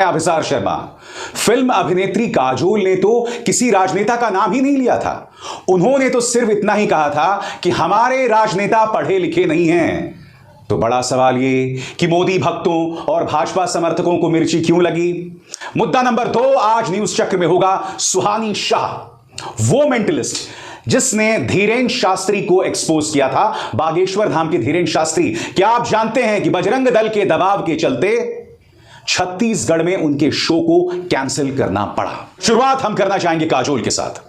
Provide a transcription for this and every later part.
अभिसार Sharma. Film अभिनेत्री काजोल ने तो किसी राजनेता का नाम ही नहीं लिया था। उन्होंने तो सिर्फ इतना ही कहा था कि हमारे राजनेता पढ़े लिखे नहीं हैं। तो बड़ा सवाल ये कि मोदी भक्तों और भाजपा समर्थकों को मिर्ची क्यों लगी। मुद्दा नंबर 2 आज न्यूज चक्र में होगा सुहानी शाह, वो मेंटलिस्ट जिसने धीरेन्द्र शास्त्री को एक्सपोज किया था। बागेश्वर धाम के धीरेन्द्र शास्त्री, क्या आप जानते हैं कि बजरंग दल के दबाव के चलते छत्तीसगढ़ में उनके शो को कैंसिल करना पड़ा। शुरुआत हम करना चाहेंगे काजोल के साथ।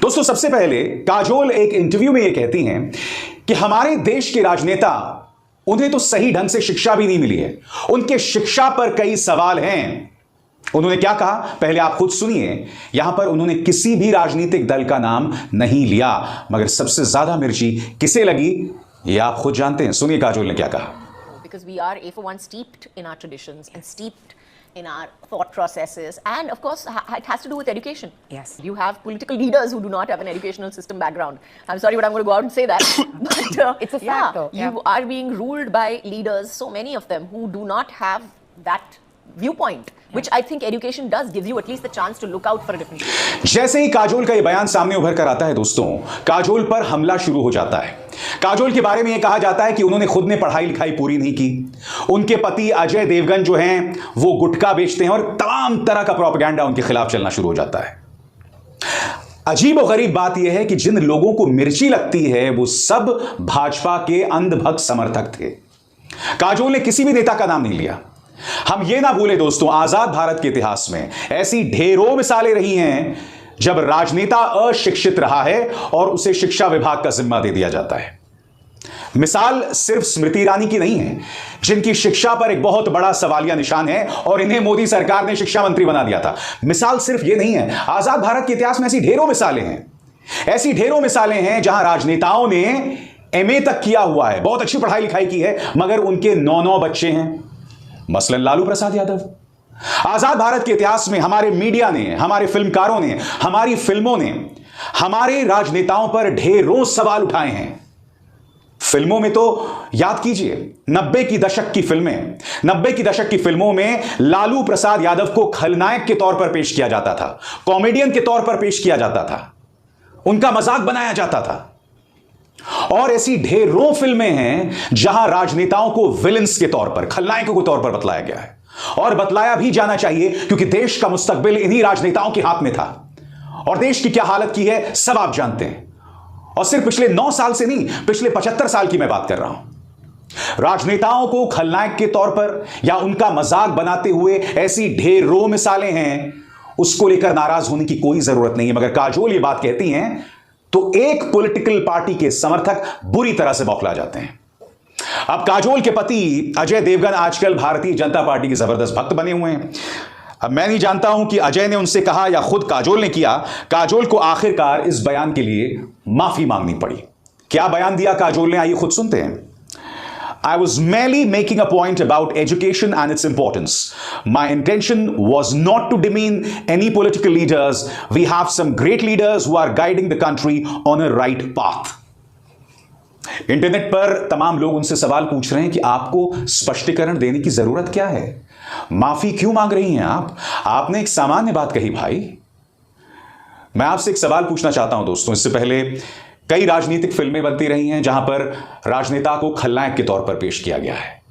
दोस्तों, सबसे पहले काजोल एक इंटरव्यू में यह कहती हैं कि हमारे देश के राजनेता, उन्हें तो सही ढंग से शिक्षा भी नहीं मिली है, उनके शिक्षा पर कई सवाल हैं। उन्होंने क्या कहा पहले आप खुद सुनिए। यहां पर उन्होंने किसी भी राजनीतिक दल का नाम नहीं लिया, मगर सबसे ज्यादा मिर्ची किसे लगी ये आप खुद जानते हैं। सुनिए काजोल ने क्या कहा। Because we are, A for one, steeped in our traditions and steeped in our thought processes, and of course it has to do with education. Yes. You have political leaders who do not have an educational system background. I'm sorry, but I'm going to go out and say that. But it's a fact, though. You are being ruled by leaders, so many of them, who do not have that viewpoint, which I think education does give you at least the chance to look out for a different viewpoint. जैसे ही काजोल का ये बयान सामने उभर कर आता है दोस्तों, काजोल पर हमला शुरू हो जाता है। काजोल के बारे में यह कहा जाता है कि उन्होंने खुद ने पढ़ाई लिखाई पूरी नहीं की, उनके पति अजय देवगन जो हैं वो गुटखा बेचते हैं, और तमाम तरह का प्रोपेगेंडा उनके खिलाफ चलना शुरू हो जाता है। अजीब और गरीब बात यह है कि जिन लोगों को मिर्ची लगती है वो सब भाजपा के अंधभक्त समर्थक थे। काजोल ने किसी भी नेता का नाम नहीं लिया। हम ये ना भूलें दोस्तों, आजाद भारत के इतिहास में ऐसी ढेरों मिसालें रही हैं जब राजनेता अशिक्षित रहा है और उसे शिक्षा विभाग का जिम्मा दे दिया जाता है। मिसाल सिर्फ स्मृति ईरानी की नहीं है, जिनकी शिक्षा पर एक बहुत बड़ा सवालिया निशान है और इन्हें मोदी सरकार ने शिक्षा मंत्री बना दिया था। मिसाल सिर्फ ये नहीं है, आजाद भारत के इतिहास में ऐसी ढेरों मिसालें हैं। ऐसी ढेरों मिसालें हैं जहां राजनेताओं ने एमए तक किया हुआ है, बहुत अच्छी पढ़ाई लिखाई की है, मगर उनके 9 बच्चे हैं। मसलन लालू प्रसाद यादव। आजाद भारत के इतिहास में हमारे मीडिया ने, हमारे फिल्मकारों ने, हमारी फिल्मों ने हमारे राजनेताओं पर ढेरों सवाल उठाए हैं। फिल्मों में तो याद कीजिए 90 की दशक की फिल्में, 90 की दशक की फिल्मों में लालू प्रसाद यादव को खलनायक के तौर पर पेश किया जाता था, कॉमेडियन के तौर पर पेश किया जाता था, उनका मजाक बनाया जाता था। और ऐसी ढेरों फिल्में हैं जहां राजनेताओं को विलेंस के तौर पर, खलनायकों के तौर पर बतलाया गया है, और बतलाया भी जाना चाहिए क्योंकि देश का मुस्तकबिल इन्हीं राजनेताओं के हाथ में था। और देश की क्या हालत की है सब आप जानते हैं। और सिर्फ पिछले 9 साल से नहीं, पिछले 75 साल की मैं बात कर रहा हूं। राजनेताओं को खलनायक के तौर पर या उनका मजाक बनाते हुए ऐसी ढेरों मिसालें हैं, उसको लेकर नाराज होने की कोई जरूरत नहीं है। मगर काजोल ये बात कहती हैं तो एक पॉलिटिकल पार्टी के समर्थक बुरी तरह से बौखला जाते हैं। अब काजोल के पति अजय देवगन आजकल भारतीय जनता पार्टी के जबरदस्त भक्त बने हुए हैं। अब मैं नहीं जानता हूं कि अजय ने उनसे कहा या खुद काजोल ने किया। काजोल को आखिरकार इस बयान के लिए माफी मांगनी पड़ी। क्या बयान दिया काजोल ने, आइए खुद सुनते हैं। I was merely making a point about education and its importance. My intention was not to demean any political leaders. We have some great leaders who are guiding the country on a right path. Internet पर तमाम लोग उनसे सवाल पूछ रहे हैं कि आपको स्पष्टीकरण देने की जरूरत क्या है, माफी क्यों मांग रही हैं आप? आपने एक सामान्य बात कही भाई। मैं आपसे एक सवाल पूछना चाहता हूं दोस्तों। इससे पहले कई राजनीतिक फिल्में बनती रही हैं जहां पर राजनेता को खलनायक के तौर पर पेश किया गया है।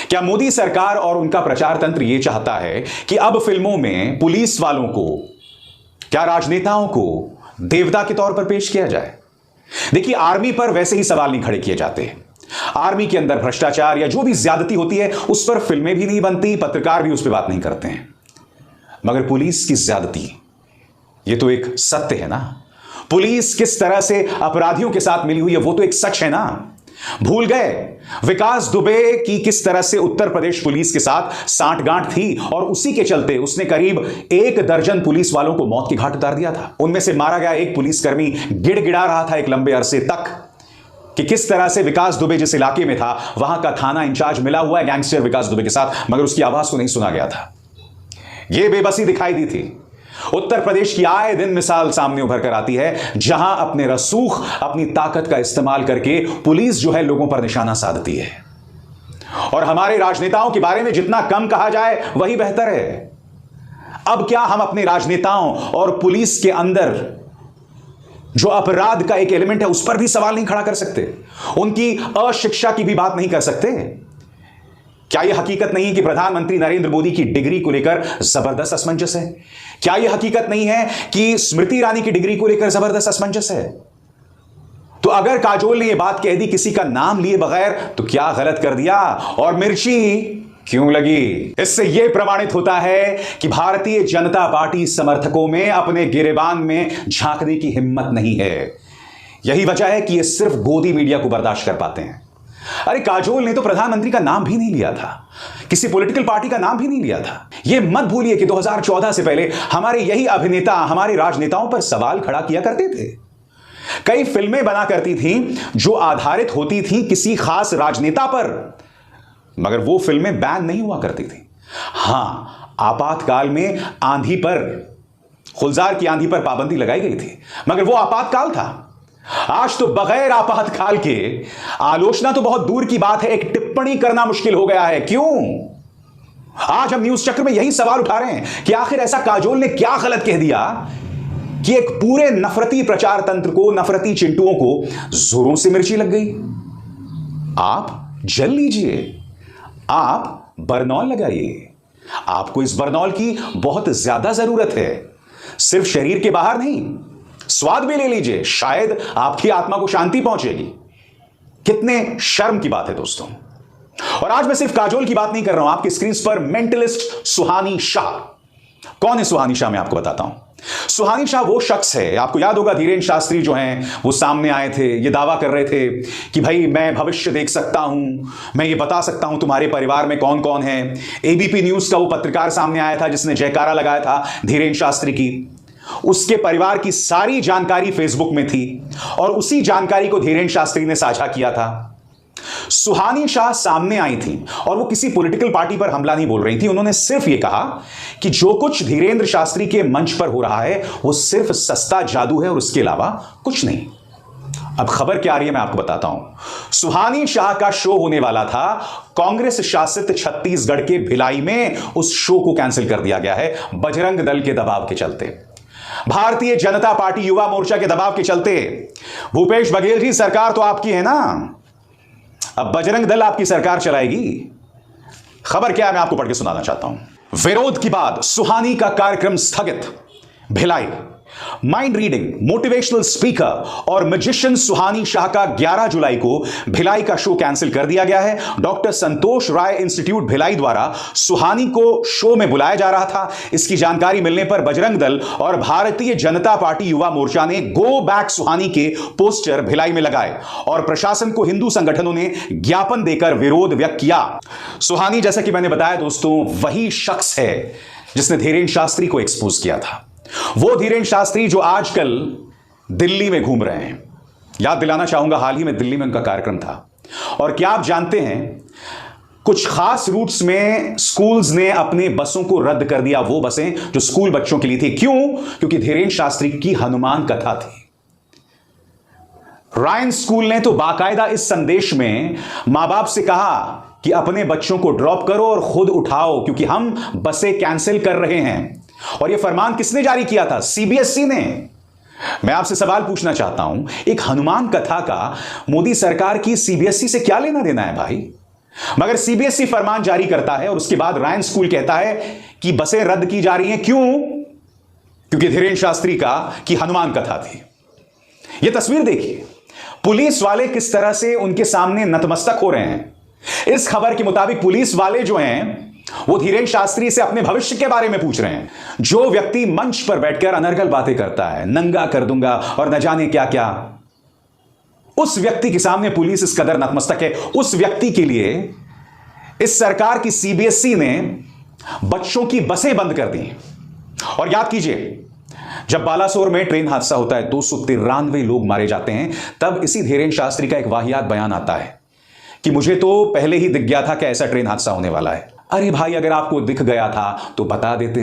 क्या मोदी सरकार और उनका प्रचार तंत्र यह चाहता है कि अब फिल्मों में पुलिस वालों को, क्या राजनेताओं को देवता के तौर पर पेश किया जाए? देखिए, आर्मी पर वैसे ही सवाल नहीं खड़े किए जाते। आर्मी के अंदर भ्रष्टाचार या जो भी ज्यादती होती है उस पर फिल्में भी नहीं बनती, पत्रकार भी उस पर बात नहीं करते हैं। मगर पुलिस की ज्यादती, यह तो एक सत्य है ना। पुलिस किस तरह से अपराधियों के साथ मिली हुई है वो तो एक सच है ना। भूल गए विकास दुबे की किस तरह से उत्तर प्रदेश पुलिस के साथ सांठगांठ थी और उसी के चलते उसने करीब 1 दर्जन पुलिस वालों को मौत के घाट उतार दिया था। उनमें से मारा गया एक पुलिसकर्मी गिड़गिड़ा रहा था एक लंबे अरसे तक कि किस तरह से विकास दुबे जिस इलाके में था वहां का थाना इंचार्ज मिला हुआ है गैंगस्टर विकास दुबे के साथ, मगर उसकी आवाज को नहीं सुना गया था। यह बेबसी दिखाई दी थी। उत्तर प्रदेश की आए दिन मिसाल सामने उभर कर आती है जहां अपने रसूख, अपनी ताकत का इस्तेमाल करके पुलिस जो है लोगों पर निशाना साधती है। और हमारे राजनेताओं के बारे में जितना कम कहा जाए वही बेहतर है। अब क्या हम अपने राजनेताओं और पुलिस के अंदर जो अपराध का एक एलिमेंट है उस पर भी सवाल नहीं खड़ा कर सकते? उनकी अशिक्षा की भी बात नहीं कर सकते? क्या यह हकीकत नहीं है कि प्रधानमंत्री नरेंद्र मोदी की डिग्री को लेकर जबरदस्त असमंजस है? क्या यह हकीकत नहीं है कि स्मृति ईरानी की डिग्री को लेकर जबरदस्त असमंजस है? तो अगर काजोल ने यह बात कह दी किसी का नाम लिए बगैर, तो क्या गलत कर दिया और मिर्ची क्यों लगी? इससे यह प्रमाणित होता है कि भारतीय जनता पार्टी समर्थकों में अपने गिरेबान में झांकने की हिम्मत नहीं है। यही वजह है कि ये सिर्फ गोदी मीडिया को बर्दाश्त कर पाते हैं। अरे काजोल ने तो प्रधानमंत्री का नाम भी नहीं लिया था, किसी पॉलिटिकल पार्टी का नाम भी नहीं लिया था। यह मत भूलिए कि 2014 से पहले हमारे यही अभिनेता हमारे राजनेताओं पर सवाल खड़ा किया करते थे। कई फिल्में बना करती थीं जो आधारित होती थीं किसी खास राजनेता पर, मगर वो फिल्में बैन नहीं हुआ करती थी। हां, आपातकाल में आंधी पर, गुलजार की आंधी पर पाबंदी लगाई गई थी, मगर वो आपातकाल था। आज तो बगैर आपातकाल के आलोचना तो बहुत दूर की बात है, एक टिप्पणी करना मुश्किल हो गया है। क्यों? आज हम न्यूज चक्र में यही सवाल उठा रहे हैं कि आखिर ऐसा काजोल ने क्या गलत कह दिया कि एक पूरे नफरती प्रचार तंत्र को, नफरती चिंटुओं को जोरों से मिर्ची लग गई। आप जल लीजिए, आप बरनौल लगाइए। आपको इस बरनौल की बहुत ज्यादा जरूरत है, सिर्फ शरीर के बाहर नहीं, स्वाद भी ले लीजिए, शायद आपकी आत्मा को शांति पहुंचेगी। कितने शर्म की बात है दोस्तों। और आज मैं सिर्फ काजोल की बात नहीं कर रहा हूं, आपकी स्क्रीन पर मेंटलिस्ट सुहानी शाह। कौन है सुहानी शाह? मैं आपको बताता हूं। सुहानी शाह वो शख्स है, आपको याद होगा धीरेन्द्र शास्त्री जो हैं वो सामने आए थे, ये दावा कर रहे थे कि भाई मैं भविष्य देख सकता हूं, मैं ये बता सकता हूं तुम्हारे परिवार में कौन कौन है। एबीपी न्यूज का वो पत्रकार सामने आया था जिसने जयकारा लगाया था धीरेन्द्र शास्त्री की, उसके परिवार की सारी जानकारी फेसबुक में थी और उसी जानकारी को धीरेन्द्र शास्त्री ने साझा किया था। सुहानी शाह सामने आई थी और वो किसी पॉलिटिकल पार्टी पर हमला नहीं बोल रही थी। उन्होंने सिर्फ ये कहा कि जो कुछ धीरेन्द्र शास्त्री के मंच पर हो रहा है वो सिर्फ सस्ता जादू है और उसके अलावा कुछ नहीं। अब खबर क्या आ रही है मैं आपको बताता हूं। सुहानी शाह का शो होने वाला था कांग्रेस शासित छत्तीसगढ़ के भिलाई में, उस शो को कैंसिल कर दिया गया है बजरंग दल के दबाव के चलते, भारतीय जनता पार्टी युवा मोर्चा के दबाव के चलते। भूपेश बघेल जी सरकार तो आपकी है ना, अब बजरंग दल आपकी सरकार चलाएगी। खबर क्या है मैं आपको पढ़ के सुनाना चाहता हूं। विरोध के बाद सुहानी का कार्यक्रम स्थगित, Bhilai. Mind reading, motivational speaker और मैजिशियन सुहानी शाह का 11 जुलाई को भिलाई का शो कैंसिल कर दिया गया है। डॉक्टर संतोष राय इंस्टीट्यूट भिलाई द्वारा सुहानी को शो में बुलाया जा रहा था। इसकी जानकारी मिलने पर बजरंग दल और भारतीय जनता पार्टी युवा मोर्चा ने गो बैक सुहानी के पोस्टर भिलाई में लगाए और प्रशासन को हिंदू संगठनों ने ज्ञापन देकर विरोध व्यक्त किया। सुहानी, जैसा कि मैंने बताया दोस्तों, वही शख्स है जिसने धीरेन्द्र शास्त्री को एक्सपोज किया था। वो धीरेन्द्र शास्त्री जो आजकल दिल्ली में घूम रहे हैं। याद दिलाना चाहूंगा, हाल ही में दिल्ली में उनका कार्यक्रम था। और क्या आप जानते हैं, कुछ खास रूट्स में स्कूल्स ने अपने बसों को रद्द कर दिया, वो बसें जो स्कूल बच्चों के लिए थी। क्यों? क्योंकि धीरेन्द्र शास्त्री की हनुमान कथा थी। रायन स्कूल ने तो बाकायदा इस संदेश में मां बाप से कहा कि अपने बच्चों को ड्रॉप करो और खुद उठाओ, क्योंकि हम बसें कैंसिल कर रहे हैं। और यह फरमान किसने जारी किया था? सीबीएसई ने। मैं आपसे सवाल पूछना चाहता हूं, एक हनुमान कथा का मोदी सरकार की सीबीएसई से क्या लेना देना है भाई? मगर सीबीएसई फरमान जारी करता है और उसके बाद रायन स्कूल कहता है कि बसें रद्द की जा रही हैं। क्यों? क्योंकि धीरेन्द्र शास्त्री की हनुमान कथा थी। यह तस्वीर देखिए, पुलिस वाले किस तरह से उनके सामने नतमस्तक हो रहे हैं। इस खबर के मुताबिक पुलिस वाले जो हैं वो धीरेन्द्र शास्त्री से अपने भविष्य के बारे में पूछ रहे हैं। जो व्यक्ति मंच पर बैठकर अनर्गल बातें करता है, नंगा कर दूंगा और न जाने क्या क्या, उस व्यक्ति के सामने पुलिस इस कदर नतमस्तक है। उस व्यक्ति के लिए इस सरकार की सीबीएसई ने बच्चों की बसें बंद कर दी। और याद कीजिए, जब बालासोर में ट्रेन हादसा होता है, 293 लोग मारे जाते हैं, तब इसी धीरेन्द्र शास्त्री का एक वाहियात बयान आता है कि मुझे तो पहले ही दिख गया था कि ऐसा ट्रेन हादसा होने वाला है। अरे भाई, अगर आपको दिख गया था तो बता देते,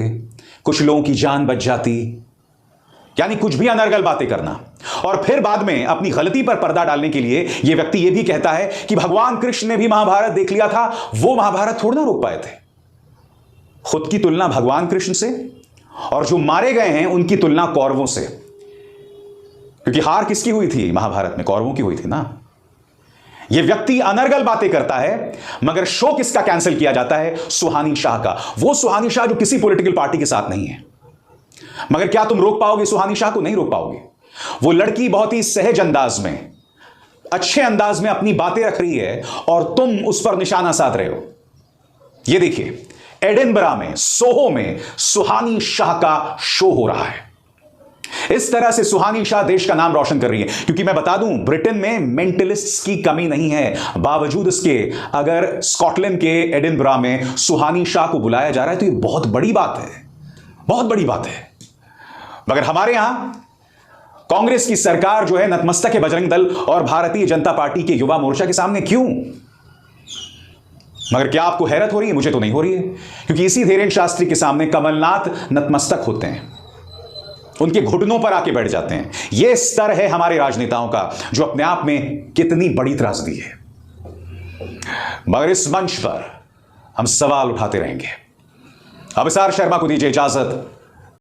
कुछ लोगों की जान बच जाती। यानी कुछ भी अनर्गल बातें करना और फिर बाद में अपनी गलती पर पर्दा डालने के लिए यह व्यक्ति यह भी कहता है कि भगवान कृष्ण ने भी महाभारत देख लिया था, वो महाभारत थोड़ा ना रोक पाए थे। खुद की तुलना भगवान कृष्ण से और जो मारे गए हैं उनकी तुलना कौरवों से, क्योंकि हार किसकी हुई थी महाभारत में? कौरवों की हुई थी ना। यह व्यक्ति अनर्गल बातें करता है, मगर शो किसका कैंसिल किया जाता है? सुहानी शाह का। वो सुहानी शाह जो किसी पॉलिटिकल पार्टी के साथ नहीं है। मगर क्या तुम रोक पाओगे सुहानी शाह को? नहीं रोक पाओगे। वो लड़की बहुत ही सहज अंदाज में, अच्छे अंदाज में अपनी बातें रख रही है और तुम उस पर निशाना साध रहे हो। यह देखिए, एडिनबरा में, सोहो में सुहानी शाह का शो हो रहा है। इस तरह से सुहानी शाह देश का नाम रोशन कर रही है। क्योंकि मैं बता दूं, ब्रिटेन में मेंटलिस्ट्स की कमी नहीं है। बावजूद इसके अगर स्कॉटलैंड के एडिनबरा में सुहानी शाह को बुलाया जा रहा है तो यह बहुत बड़ी बात है, बहुत बड़ी बात है। मगर हमारे यहां कांग्रेस की सरकार जो है नतमस्तक है बजरंग दल और भारतीय जनता पार्टी के युवा मोर्चा के सामने। क्यों? मगर क्या आपको हैरत हो रही है? मुझे तो नहीं हो रही है, क्योंकि इसी धीरेन शास्त्री के सामने कमलनाथ नतमस्तक होते हैं, उनके घुटनों पर आके बैठ जाते हैं। यह स्तर है हमारे राजनेताओं का, जो अपने आप में कितनी बड़ी त्रासदी है। मगर इस मंच पर हम सवाल उठाते रहेंगे। अभिसार शर्मा को दीजिए इजाजत।